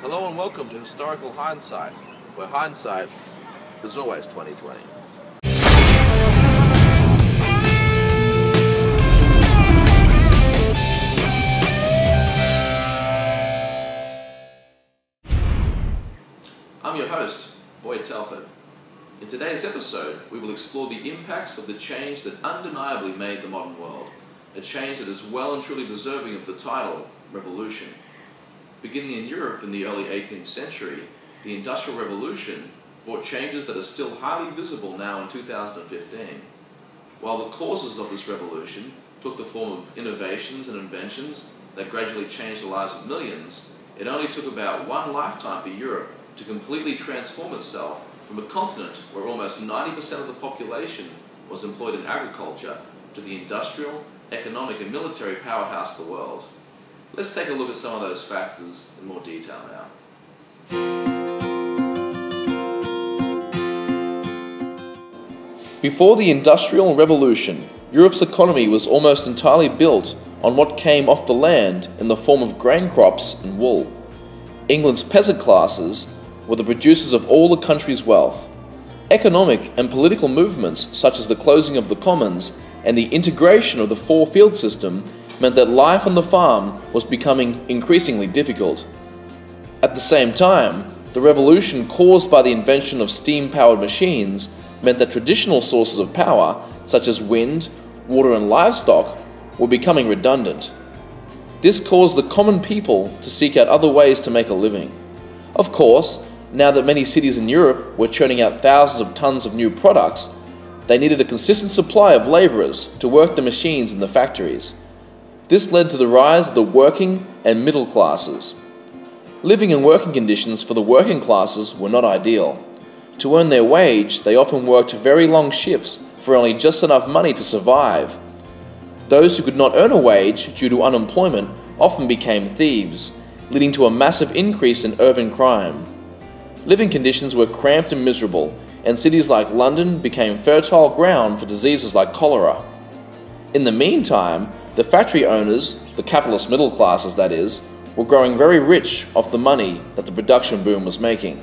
Hello and welcome to Historical Hindsight, where hindsight is always 2020. I'm your host, Boyd Telford. In today's episode, we will explore the impacts of the change that undeniably made the modern world, a change that is well and truly deserving of the title, Revolution. Beginning in Europe in the early 18th century, the Industrial Revolution brought changes that are still highly visible now in 2015. While the causes of this revolution took the form of innovations and inventions that gradually changed the lives of millions, it only took about one lifetime for Europe to completely transform itself from a continent where almost 90% of the population was employed in agriculture to the industrial, economic and military powerhouse of the world. Let's take a look at some of those factors in more detail now. Before the Industrial Revolution, Europe's economy was almost entirely built on what came off the land in the form of grain crops and wool. England's peasant classes were the producers of all the country's wealth. Economic and political movements such as the closing of the commons and the integration of the four-field system meant that life on the farm was becoming increasingly difficult. At the same time, the revolution caused by the invention of steam-powered machines meant that traditional sources of power, such as wind, water and livestock, were becoming redundant. This caused the common people to seek out other ways to make a living. Of course, now that many cities in Europe were churning out thousands of tons of new products, they needed a consistent supply of labourers to work the machines in the factories. This led to the rise of the working and middle classes. Living and working conditions for the working classes were not ideal. To earn their wage, they often worked very long shifts for only just enough money to survive. Those who could not earn a wage due to unemployment often became thieves, leading to a massive increase in urban crime. Living conditions were cramped and miserable, and cities like London became fertile ground for diseases like cholera. In the meantime, the factory owners, the capitalist middle classes that is, were growing very rich off the money that the production boom was making.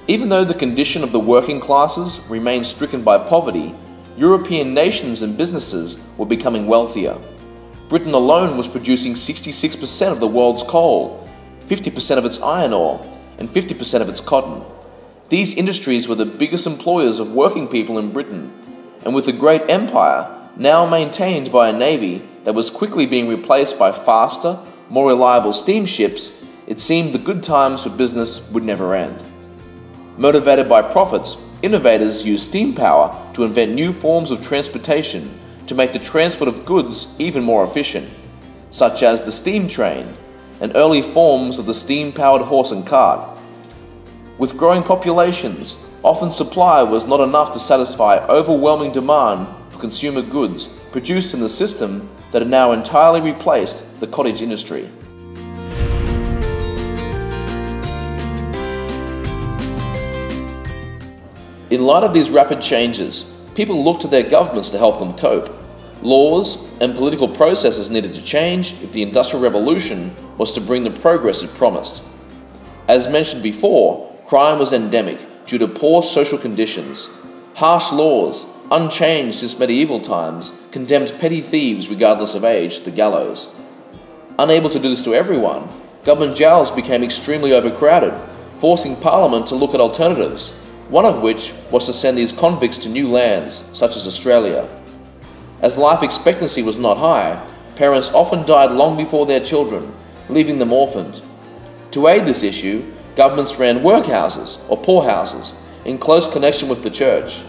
Even though the condition of the working classes remained stricken by poverty, European nations and businesses were becoming wealthier. Britain alone was producing 66% of the world's coal, 50% of its iron ore, and 50% of its cotton. These industries were the biggest employers of working people in Britain, and with a great empire, now maintained by a navy that was quickly being replaced by faster, more reliable steamships, it seemed the good times for business would never end. Motivated by profits, innovators used steam power to invent new forms of transportation to make the transport of goods even more efficient, such as the steam train and early forms of the steam-powered horse and cart. With growing populations, often supply was not enough to satisfy overwhelming demand for consumer goods produced in the system that had now entirely replaced the cottage industry. In light of these rapid changes, people looked to their governments to help them cope. Laws and political processes needed to change if the Industrial Revolution was to bring the progress it promised. As mentioned before, crime was endemic due to poor social conditions. Harsh laws, unchanged since medieval times, condemned petty thieves regardless of age to the gallows. Unable to do this to everyone, government jails became extremely overcrowded, forcing Parliament to look at alternatives, one of which was to send these convicts to new lands, such as Australia. As life expectancy was not high, parents often died long before their children, leaving them orphaned. To aid this issue, governments ran workhouses or poorhouses in close connection with the church.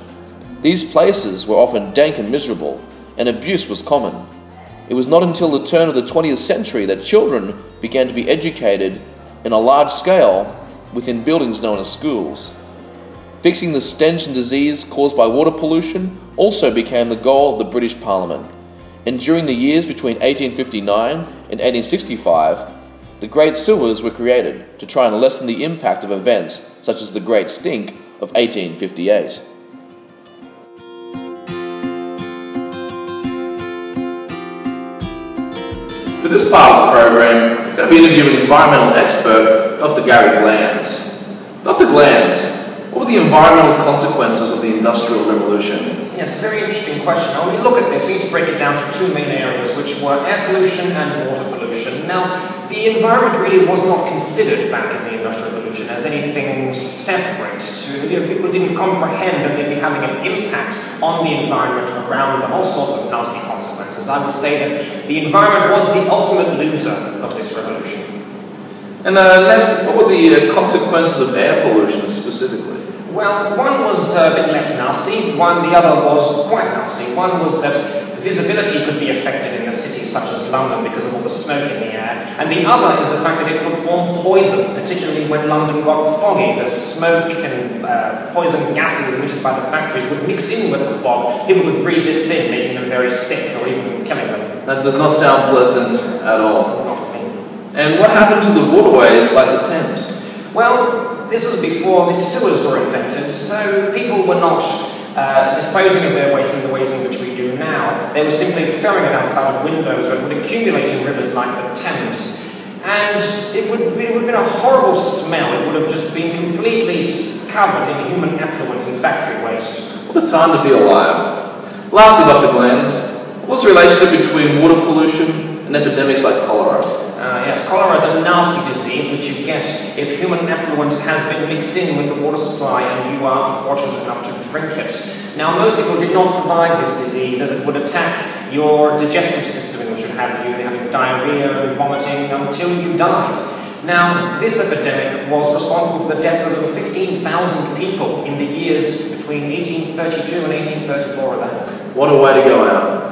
These places were often dank and miserable, and abuse was common. It was not until the turn of the 20th century that children began to be educated in a large scale within buildings known as schools. Fixing the stench and disease caused by water pollution also became the goal of the British Parliament, and during the years between 1859 and 1865, the Great Sewers were created to try and lessen the impact of events such as the Great Stink of 1858. For this part of the program, we're going to be interviewing environmental expert, Dr. Gary Glanz. Dr. Glanz, what were the environmental consequences of the Industrial Revolution? Yes, very interesting question. Now, when we look at this, we need to break it down to two main areas, which were air pollution and water pollution. Now, the environment really was not considered back in the Industrial Revolution as anything separate. People didn't comprehend that they'd be having an impact on the environment around them, all sorts of nasty consequences. I would say that the environment was the ultimate loser of this revolution. And next, what were the consequences of air pollution specifically? Well, one was a bit less nasty, the other was quite nasty. One was that visibility could be affected in a city such as London because of all the smoke in the air, and the other is the fact that it could form poison, particularly when London got foggy. The smoke and poison gases emitted by the factories would mix in with the fog. People would breathe this in, making them very sick or even killing them. That does not sound pleasant at all. Not at me. And what happened to the waterways like the Thames? Well, this was before the sewers were invented, so people were not disposing of their waste in the ways in which we do now. They were simply throwing it outside of windows where it would accumulate in rivers like the Thames. And it would have been a horrible smell. It would have just been completely covered in human effluent and factory waste. What a time to be alive. Lastly, Dr. Glanz, what's the relationship between water pollution and epidemics like cholera? Yes, cholera is a nasty disease which you get if human effluent has been mixed in with the water supply and you are unfortunate enough to drink it. Now, most people did not survive this disease as it would attack your digestive system and which would have you having diarrhea and vomiting until you died. Now, this epidemic was responsible for the deaths of over 15,000 people in the years between 1832 and 1834 alone. What a way to go out.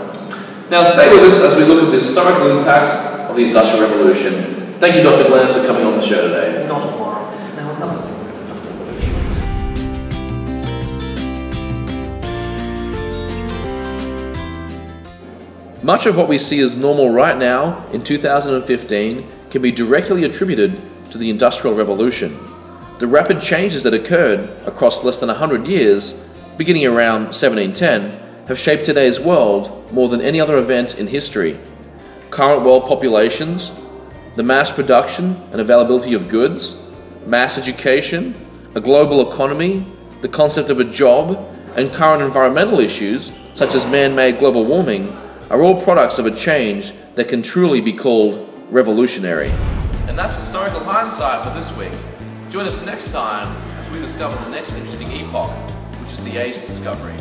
Now, stay with us as we look at the historical impacts of the Industrial Revolution. Thank you, Dr. Glanz, for coming on the show today. Not tomorrow. Now, another thing with the Industrial Revolution. Much of what we see as normal right now, in 2015, can be directly attributed to the Industrial Revolution. The rapid changes that occurred across less than 100 years, beginning around 1710, have shaped today's world more than any other event in history. Current world populations, the mass production and availability of goods, mass education, a global economy, the concept of a job, and current environmental issues, such as man-made global warming, are all products of a change that can truly be called revolutionary. And that's historical hindsight for this week. Join us next time as we discover the next interesting epoch, which is the Age of Discovery.